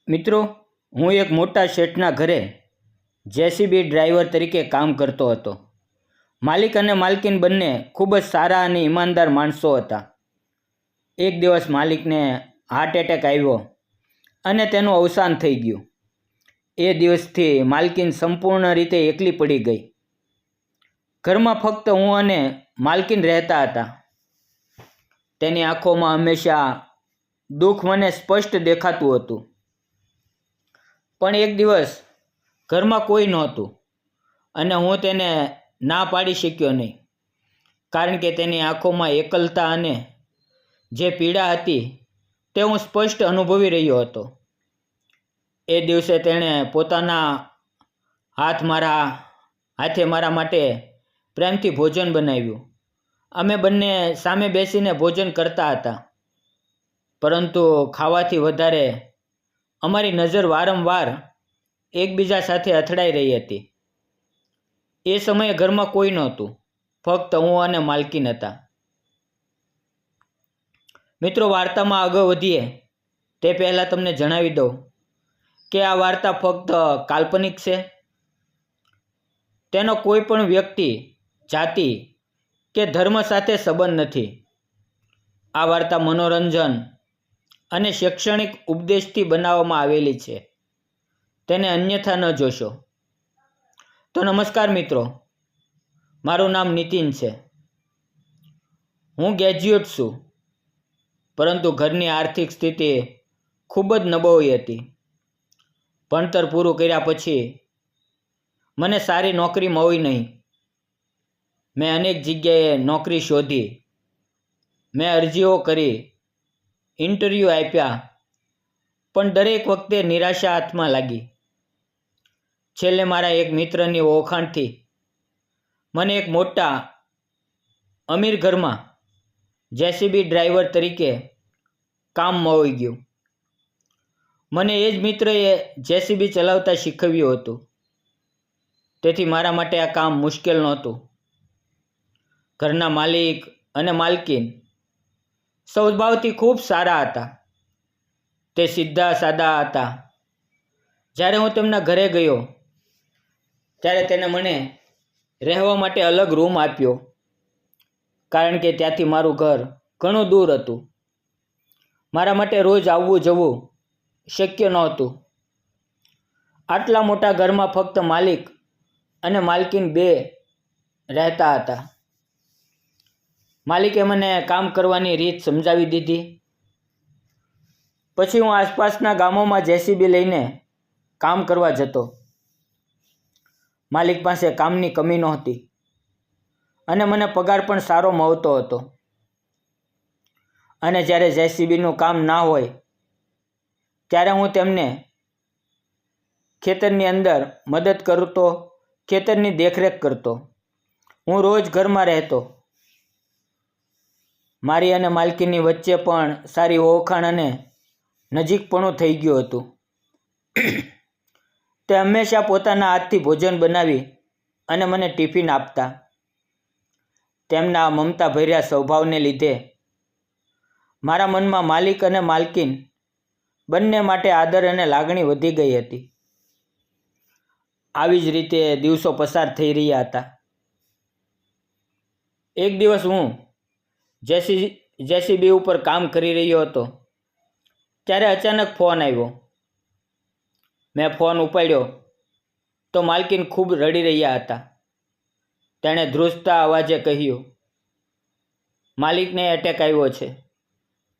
મિત્રો, હું એક મોટા શેઠના ઘરે જેસીબી ડ્રાઈવર તરીકે કામ કરતો હતો. માલિક અને માલકીન બંને ખૂબ જ સારા અને ઈમાનદાર માણસો હતા. એક દિવસ માલિકને હાર્ટ એટેક આવ્યો અને તેનું અવસાન થઈ ગયું. એ દિવસથી માલકીન સંપૂર્ણ રીતે એકલી પડી ગઈ. ઘરમાં ફક્ત હું અને માલકીન રહેતા હતા. તેની આંખોમાં હંમેશા દુઃખ મને સ્પષ્ટ દેખાતું હતું. પણ એક દિવસ ઘરમાં કોઈ નહોતું અને હું તેને ના પાડી શક્યો નહીં, કારણ કે તેની આંખોમાં એકલતા અને જે પીડા હતી તે હું સ્પષ્ટ અનુભવી રહ્યો હતો. એ દિવસે તેણે પોતાના હાથે મારા માટે પ્રેમથી ભોજન બનાવ્યું. અમે બંને સામે બેસીને ભોજન કરતા હતા, પરંતુ ખાવાથી વધારે અમારી નજર વારંવાર એકબીજા સાથે અથડાઈ રહી હતી. એ સમયે ઘરમાં કોઈ નહોતું, ફક્ત હું અને માલકીન હતા. મિત્રો, વાર્તામાં આગળ વધીએ તે પહેલાં તમને જણાવી દઉં કે આ વાર્તા ફક્ત કાલ્પનિક છે. તેનો કોઈ પણ વ્યક્તિ, જાતિ કે ધર્મ સાથે સંબંધ નથી. આ વાર્તા મનોરંજન અને શૈક્ષણિક ઉપદેશથી બનાવવામાં આવેલી છે. તેને અન્યથા ન જોશો. તો નમસ્કાર મિત્રો, મારું નામ નીતિન છે. હું ગ્રેજ્યુએટ છું, પરંતુ ઘરની આર્થિક સ્થિતિ ખૂબ જ નબળી હતી. ભણતર પૂરું કર્યા પછી મને સારી નોકરી મળી નહીં. મેં અનેક જગ્યાએ નોકરી શોધી, મેં અરજીઓ કરી, ઇન્ટરવ્યૂ આપ્યા, પણ દરેક વખતે નિરાશા હાથમાં લાગી. છેલ્લે મારા એક મિત્રની ઓળખાણથી મને એક મોટા અમીર ઘરમાં જેસીબી ડ્રાઈવર તરીકે કામ મળી ગયું. મને એ જ મિત્રએ જેસીબી ચલાવતા શીખવ્યું હતું, તેથી મારા માટે આ કામ મુશ્કેલ નહોતું. ઘરના માલિક અને માલકીન સ્વભાવથી ખૂબ સારા હતા. તે સીધા સાદા હતા. જ્યારે હું તેમના ઘરે ગયો ત્યારે તેને મને રહેવા માટે અલગ રૂમ આપ્યો, કારણ કે ત્યાંથી મારું ઘર ઘણું દૂર હતું. મારા માટે રોજ આવવું જવું શક્ય નહોતું. આટલા મોટા ઘરમાં ફક્ત માલિક અને માલકીન બે રહેતા હતા. માલિકે મને કામ કરવાની રીત સમજાવી દીધી. પછી હું આસપાસના ગામોમાં જેસીબી લઈને કામ કરવા જતો. માલિક પાસે કામની કમી નહોતી અને મને પગાર પણ સારો મળતો હતો. અને જ્યારે જેસીબીનું કામ ના હોય ત્યારે હું તેમને ખેતરની અંદર મદદ કરતો, ખેતરની દેખરેખ કરતો. હું રોજ ઘરમાં રહેતો. મારી અને માલકીની વચ્ચે પણ સારી ઓળખાણ અને નજીકપણું થઈ ગયું હતું. તે હંમેશા પોતાના હાથથી ભોજન બનાવી અને મને ટિફિન આપતા. તેમના મમતા ભર્યા સ્વભાવને લીધે મારા મનમાં માલિક અને માલકીન બંને માટે આદર અને લાગણી વધી ગઈ હતી. આવી જ રીતે દિવસો પસાર થઈ રહ્યા હતા. એક દિવસ હું જેસીબી ઉપર કામ કરી રહ્યો હતો ત્યારે અચાનક ફોન આવ્યો. મેં ફોન ઉપાડ્યો તો માલકીન ખૂબ રડી રહ્યા હતા. તેણે ધ્રુજતા અવાજે કહ્યું, "માલિકને એટેક આવ્યો છે.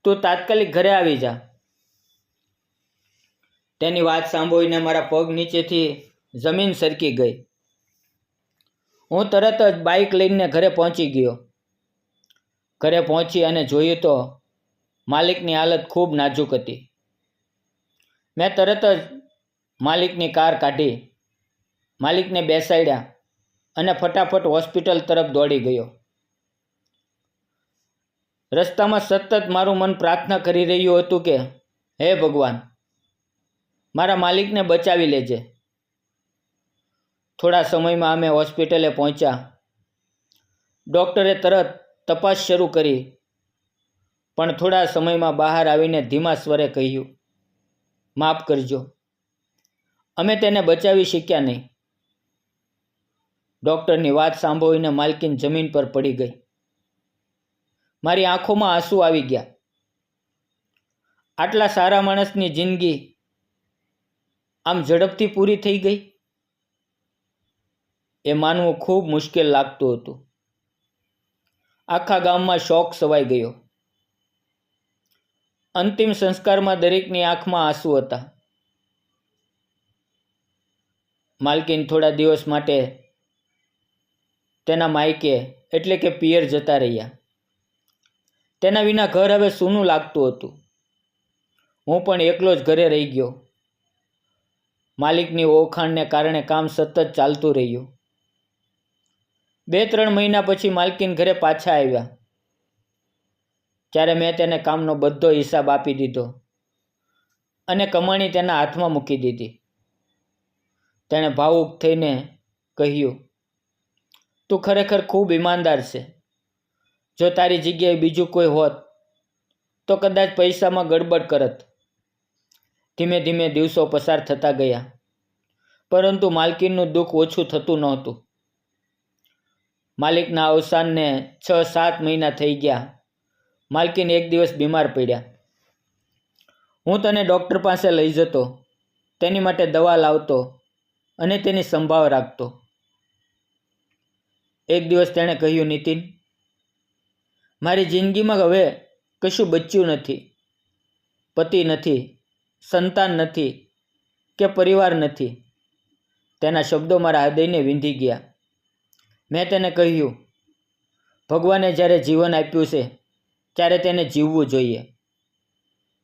તું તાત્કાલિક ઘરે આવી જા." તેની વાત સાંભળીને મારા પગ નીચેથી જમીન સરકી ગઈ. હું તરત જ બાઇક લઈને ઘરે પહોંચી ગયો. ઘરે પહોંચી અને જોયું તો માલિકની હાલત ખૂબ નાજુક હતી. મેં તરત જ માલિકની કાર કાઢી, માલિકને બેસાડ્યા અને ફટાફટ હોસ્પિટલ તરફ દોડી ગયો. રસ્તામાં સતત મારું મન પ્રાર્થના કરી રહ્યું હતું કે, હે ભગવાન, મારા માલિકને બચાવી લેજે. થોડા સમયમાં અમે હોસ્પિટલે પહોંચ્યા. ડૉક્ટરે તરત તપાસ શરૂ કરી, પણ થોડા સમયમાં બહાર આવીને ધીમા સ્વરે કહ્યું, માફ કરજો, અમે તેને બચાવી શક્યા નહીં. ડૉક્ટરની વાત સાંભળીને માલકીન જમીન પર પડી ગઈ. મારી આંખોમાં આંસુ આવી ગયા. આટલા સારા માણસની જિંદગી આમ ઝડપથી પૂરી થઈ ગઈ. એ માનવું ખૂબ મુશ્કેલ લાગતું હતું. આખા ગામમાં શોક છવાઈ ગયો. અંતિમ સંસ્કારમાં દરેકની આંખમાં આંસુ હતા. માલકીન થોડા દિવસ માટે તેના માયકે એટલે કે પિયર જતા રહ્યા. તેના વિના ઘર હવે સૂનું લાગતું હતું. હું પણ એકલો જ ઘરે રહી ગયો. માલિકની ઓળખાણને કારણે કામ સતત ચાલતું રહ્યું. 2-3 મહિના પછી માલકીન ઘરે પાછા આવ્યા. ત્યારે મેં તેને કામનો બધો હિસાબ આપી દીધો અને કમાણી તેના હાથમાં મૂકી દીધી. તેણે ભાવુક થઈને કહ્યું, તું ખરેખર ખૂબ ઈમાનદાર છે. જો તારી જગ્યાએ બીજું કોઈ હોત તો કદાચ પૈસામાં ગડબડ કરત. ધીમે ધીમે દિવસો પસાર થતા ગયા, પરંતુ માલકીનનું દુઃખ ઓછું થતું નહોતું. માલિકના અવસાનને 6-7 મહિના થઈ ગયા. માલકીન એક દિવસ બીમાર પડ્યા. હું તને ડૉક્ટર પાસે લઈ જતો, તેની માટે દવા લાવતો અને તેની સંભાળ રાખતો. એક દિવસ તેણે કહ્યું, નીતિન, મારી જિંદગીમાં હવે કશું બચ્યું નથી. પતિ નથી, સંતાન નથી કે પરિવાર નથી. તેના શબ્દો મારા હૃદયને વીંધી ગયા. મેં તેને કહ્યું, ભગવાને જ્યારે જીવન આપ્યું છે ત્યારે તેને જીવવું જોઈએ.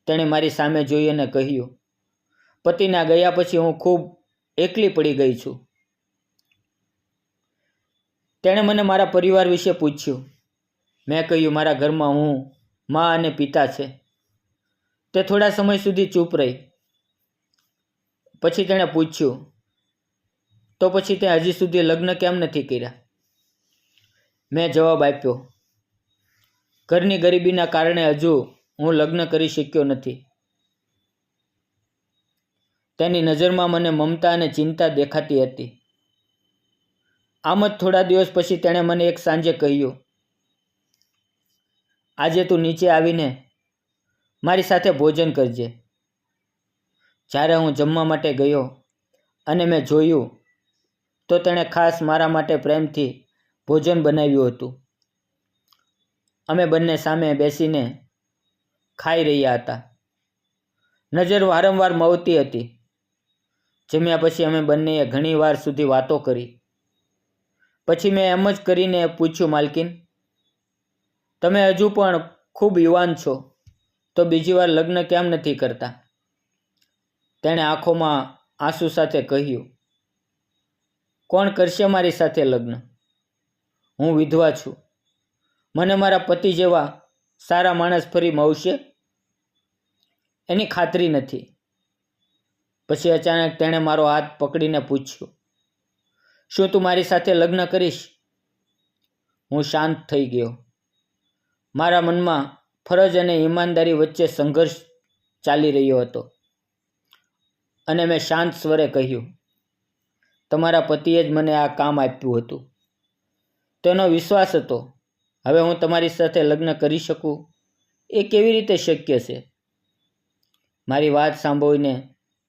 તેણે મારી સામે જોઈ અને કહ્યું, પતિના ગયા પછી હું ખૂબ એકલી પડી ગઈ છું. તેણે મને મારા પરિવાર વિશે પૂછ્યું. મેં કહ્યું, મારા ઘરમાં હું, મા અને પિતા છે. તે થોડા સમય સુધી ચૂપ રહી. પછી તેણે પૂછ્યું, તો પછી તે હજી સુધી લગ્ન કેમ નથી કર્યા? મેં જવાબ આપ્યો, ઘરની ગરીબીના કારણે હજુ હું લગ્ન કરી શક્યો નથી. તેની નજરમાં મને મમતા અને ચિંતા દેખાતી હતી. આમ જ થોડા દિવસ પછી તેણે મને એક સાંજે કહ્યું, આજે તું નીચે આવીને મારી સાથે ભોજન કરજે. જ્યારે હું જમવા માટે ગયો અને મેં જોયું તો તેણે ખાસ મારા માટે પ્રેમથી ભોજન બનાવ્યું હતું. અમે બંને સામે બેસીને ખાઈ રહ્યા હતા. નજર વારંવાર મવતી હતી. જમ્યા પછી અમે બંનેએ ઘણી વાર સુધી વાતો કરી. પછી મેં એમ જ કરીને પૂછ્યું, માલકીન, તમે હજુ પણ ખૂબ યુવાન છો, તો બીજી વાર લગ્ન કેમ નથી કરતા? તેણે આંખોમાં આંસુ સાથે કહ્યું, કોણ કરશે મારી સાથે લગ્ન? હું વિધવા છું. મને મારા પતિ જેવા સારા માણસ ફરી મળશે એની ખાતરી નથી. પછી અચાનક તેણે મારો હાથ પકડીને પૂછ્યું, શું તું મારી સાથે લગ્ન કરીશ? હું શાંત થઈ ગયો. મારા મનમાં ફરજ અને ઈમાનદારી વચ્ચે સંઘર્ષ ચાલી રહ્યો હતો અને મેં શાંત સ્વરે કહ્યું, તમારા પતિએ જ મને આ કામ આપ્યું હતું. તેનો વિશ્વાસ હતો. હવે હું તમારી સાથે લગ્ન કરી શકું એ કેવી રીતે શક્ય છે? મારી વાત સાંભળીને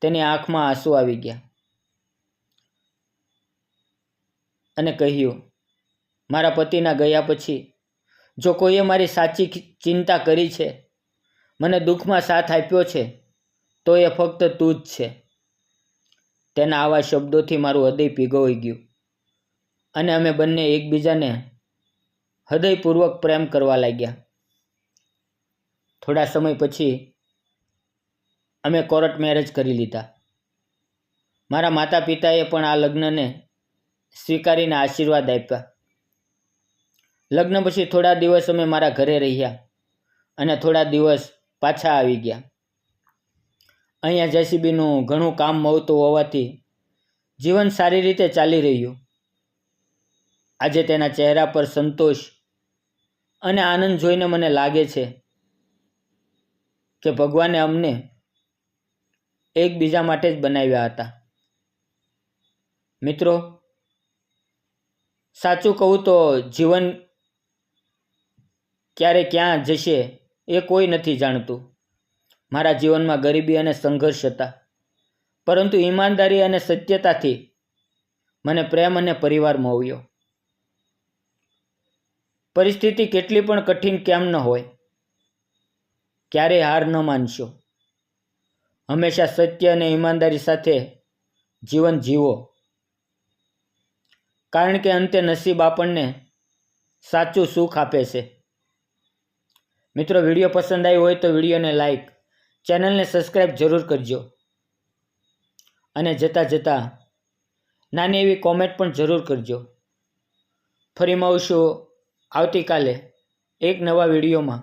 તેની આંખમાં આંસુ આવી ગયા અને કહ્યું, મારા પતિના ગયા પછી જો કોઈએ મારી સાચી ચિંતા કરી છે, મને દુઃખમાં સાથ આપ્યો છે, તો એ ફક્ત તું જ છે. તેના આવા શબ્દોથી મારું હૃદય પીગળી ગયું અને અમે બંને એકબીજાને હૃદયપૂર્વક પ્રેમ કરવા લાગ્યા. થોડા સમય પછી અમે કોર્ટ મેરેજ કરી લીધા. મારા માતા પિતાએ પણ આ લગ્નને સ્વીકારીને આશીર્વાદ આપ્યા. લગ્ન પછી થોડા દિવસ અમે મારા ઘરે રહ્યા અને થોડા દિવસ પાછા આવી ગયા. અહીંયા જેસીબીનું ઘણું કામ મળતું હોવાથી જીવન સારી રીતે ચાલી રહ્યું. આજે તેના ચહેરા પર સંતોષ અને આનંદ જોઈને મને લાગે છે કે ભગવાને અમને એકબીજા માટે જ બનાવ્યા હતા. મિત્રો, સાચું કહું તો જીવન ક્યારે ક્યાં જશે એ કોઈ નથી જાણતું. મારા જીવનમાં ગરીબી અને સંઘર્ષ હતા, પરંતુ ઈમાનદારી અને સત્યતાથી મને પ્રેમ અને પરિવાર મળ્યો. પરિસ્થિતિ કેટલી પણ કઠિન કેમ ન હોય, ક્યારેય હાર ન માનશો. હંમેશા સત્ય અને ઈમાનદારી સાથે જીવન જીવો, કારણ કે અંતે નસીબ આપણને સાચું સુખ આપે છે. મિત્રો, વિડીયો પસંદ આવ્યો હોય તો વિડીયોને લાઈક, ચેનલને સબસ્ક્રાઈબ જરૂર કરજો અને જતાં નાની એવી કોમેન્ટ પણ જરૂર કરજો. ફરી મળશું આવતીકાલે એક નવા વિડીયોમાં.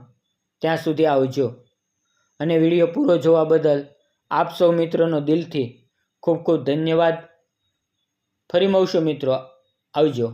ત્યાં સુધી આવજો અને વિડીયો પૂરો જોવા બદલ આપ સૌ મિત્રોનો દિલથી ખૂબ ખૂબ ધન્યવાદ. ફરી મળશું મિત્રો, આવજો.